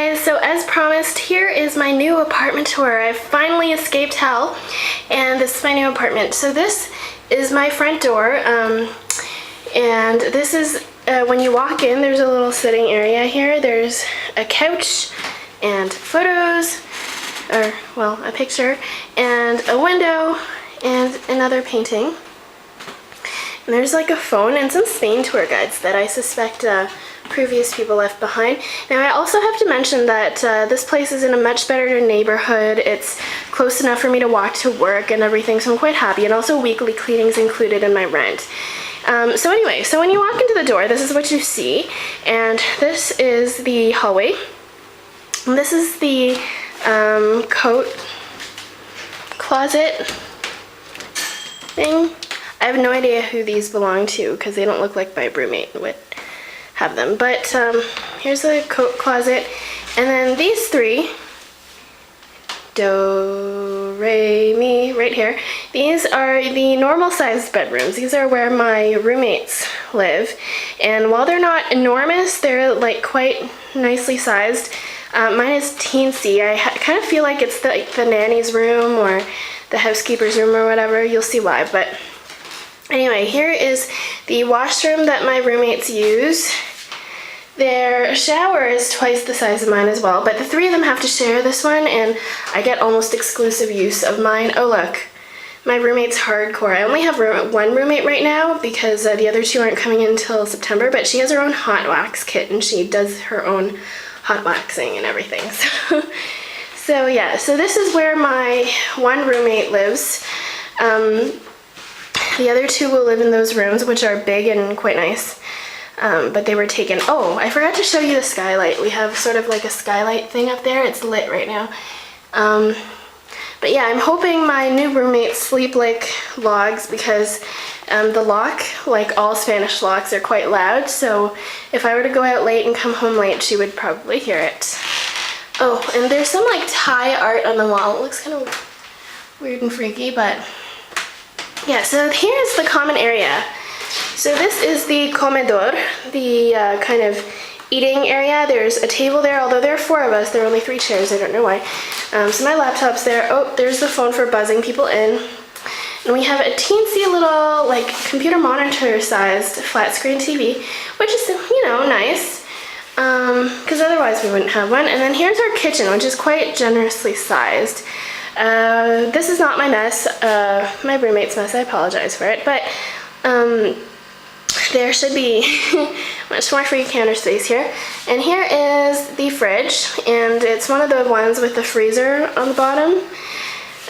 guys, so as promised, here is my new apartment tour. I finally escaped hell, and this is my new apartment. So this is my front door, and this is, when you walk in, there's a little sitting area here. There's a couch and photos, or, well, a picture, and a window, and another painting. And there's like a phone and some Spain tour guides that I suspect previous people left behind. Now I also have to mention that this place is in a much better neighborhood. It's close enough for me to walk to work and everything, so I'm quite happy, and also weekly cleaning's included in my rent. So anyway, so when you walk into the door, this is what you see, and this is the hallway. And this is the coat closet thing. I have no idea who these belong to because they don't look like my roommate would have them. But here's the coat closet. And then these three, do, re, mi, right here. These are the normal sized bedrooms. These are where my roommates live. And while they're not enormous, they're like quite nicely sized. Mine is teensy. I kind of feel like it's the nanny's room or the housekeeper's room or whatever. You'll see why. But anyway, here is the washroom that my roommates use. Their shower is twice the size of mine as well, but the three of them have to share this one, and I get almost exclusive use of mine. Oh look, my roommate's hardcore. I only have one roommate right now because the other two aren't coming in until September, but she has her own hot wax kit and she does her own hot waxing and everything. So yeah, so this is where my one roommate lives. The other two will live in those rooms, which are big and quite nice, but they were taken. Oh, I forgot to show you the skylight. We have sort of like a skylight thing up there. It's lit right now. But yeah, I'm hoping my new roommates sleep like logs because the lock, like all Spanish locks, are quite loud. So if I were to go out late and come home late, she would probably hear it. Oh, and there's some like Thai art on the wall. It looks kind of weird and freaky, but yeah, so here's the common area. So this is the comedor, the kind of eating area. There's a table there, although there are four of us. There are only 3 chairs, I don't know why. So my laptop's there. Oh, there's the phone for buzzing people in. And we have a teensy little, like, computer monitor-sized flat screen TV, which is, you know, nice, because otherwise we wouldn't have one. And then here's our kitchen, which is quite generously sized. This is not my mess, my roommate's mess, I apologize for it, but there should be much more free counter space here. And here is the fridge, and it's one of the ones with the freezer on the bottom.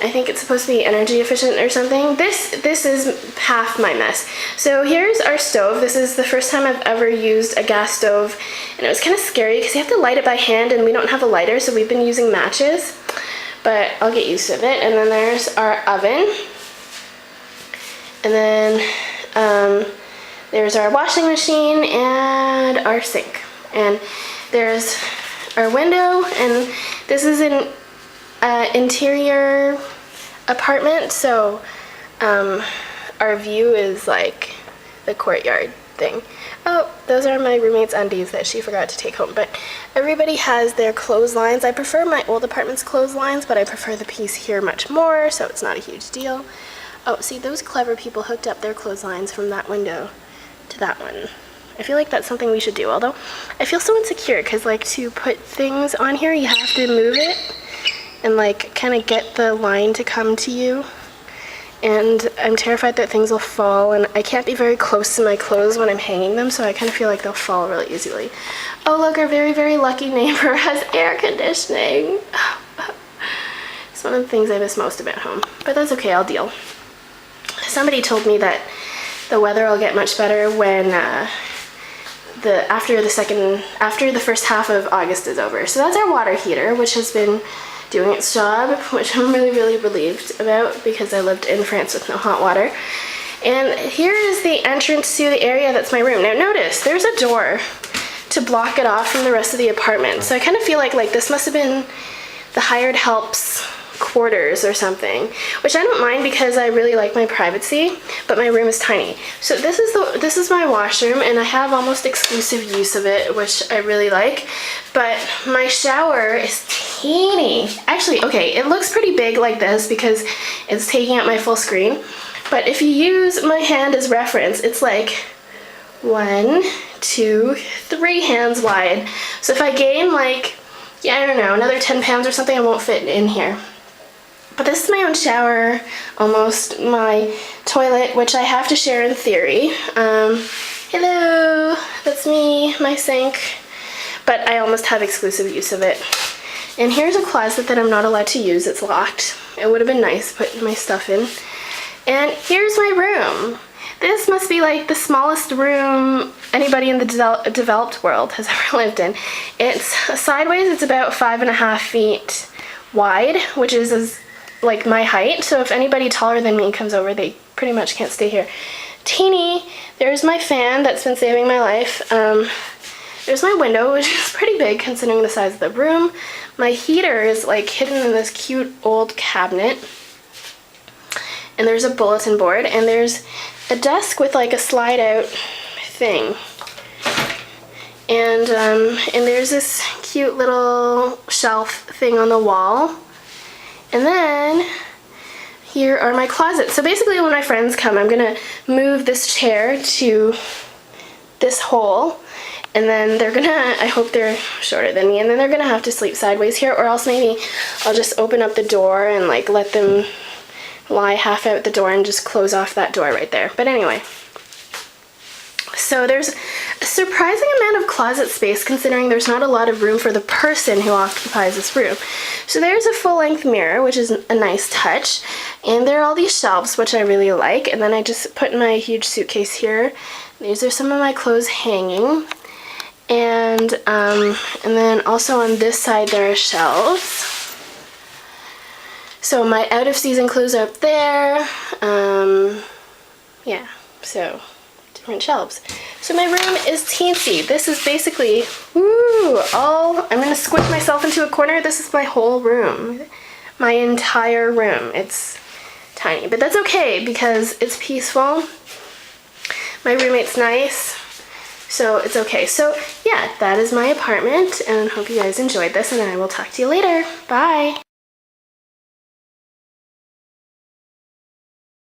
I think it's supposed to be energy efficient or something. This is half my mess. So here's our stove. This is the first time I've ever used a gas stove, and it was kind of scary because you have to light it by hand, and we don't have a lighter, so we've been using matches. But I'll get used to it. And then there's our oven. And then there's our washing machine and our sink. And there's our window, and this is an interior apartment, so our view is like the courtyard thing. Oh, those are my roommate's undies that she forgot to take home. But everybody has their clotheslines. I prefer my old apartment's clotheslines, but I prefer the piece here much more, so it's not a huge deal. Oh, see, those clever people hooked up their clotheslines from that window to that one. I feel like that's something we should do, although I feel so insecure because, like, to put things on here, you have to move it and, like, kind of get the line to come to you. And I'm terrified that things will fall, and I can't be very close to my clothes when I'm hanging them, so I kind of feel like they'll fall really easily. Oh, look, our very, very lucky neighbor has air conditioning. It's one of the things I miss most about home, but that's okay, I'll deal. Somebody told me that the weather will get much better when after the first half of August is over. So that's our water heater, which has been doing its job, which I'm really, really relieved about because I lived in France with no hot water. And here is the entrance to the area that's my room. Now notice, there's a door to block it off from the rest of the apartment. So I kind of feel like this must have been the hired help's quarters or something, which I don't mind because I really like my privacy, but my room is tiny. So this is my washroom, and I have almost exclusive use of it, which I really like, but my shower is teeny. Actually, okay, it looks pretty big like this because it's taking up my full screen, but if you use my hand as reference, it's like 1, 2, 3 hands wide. So if I gain like, yeah, I don't know, another 10 pounds or something, I won't fit in here. But this is my own shower, almost my toilet, which I have to share in theory. Hello, that's me, my sink. But I almost have exclusive use of it. And here's a closet that I'm not allowed to use, it's locked. It would have been nice to put my stuff in. And here's my room. This must be like the smallest room anybody in the developed world has ever lived in. It's sideways, it's about 5.5 feet wide, which is like my height. So if anybody taller than me comes over, they pretty much can't stay here. Teeny, there's my fan that's been saving my life. There's my window, which is pretty big considering the size of the room. My heater is like hidden in this cute old cabinet. And there's a bulletin board, and there's a desk with like a slide out thing. And there's this cute little shelf thing on the wall. And then here are my closets. So basically when my friends come, I'm gonna move this chair to this hole, and then they're gonna, I hope they're shorter than me, and then they're gonna have to sleep sideways here, or else maybe I'll just open up the door and like let them lie half out the door and just close off that door right there. But anyway, so there's a surprising amount of closet space considering there's not a lot of room for the person who occupies this room. So there's a full-length mirror, which is a nice touch, and there are all these shelves, which I really like, and then I just put my huge suitcase here. These are some of my clothes hanging, and then also on this side there are shelves. So my out of season clothes are up there. Yeah, so different shelves. So my room is teensy. This is basically, I'm gonna squish myself into a corner. This is my whole room. My entire room. It's tiny, but that's okay because it's peaceful. My roommate's nice, so it's okay. So yeah, that is my apartment, and I hope you guys enjoyed this, and I will talk to you later. Bye.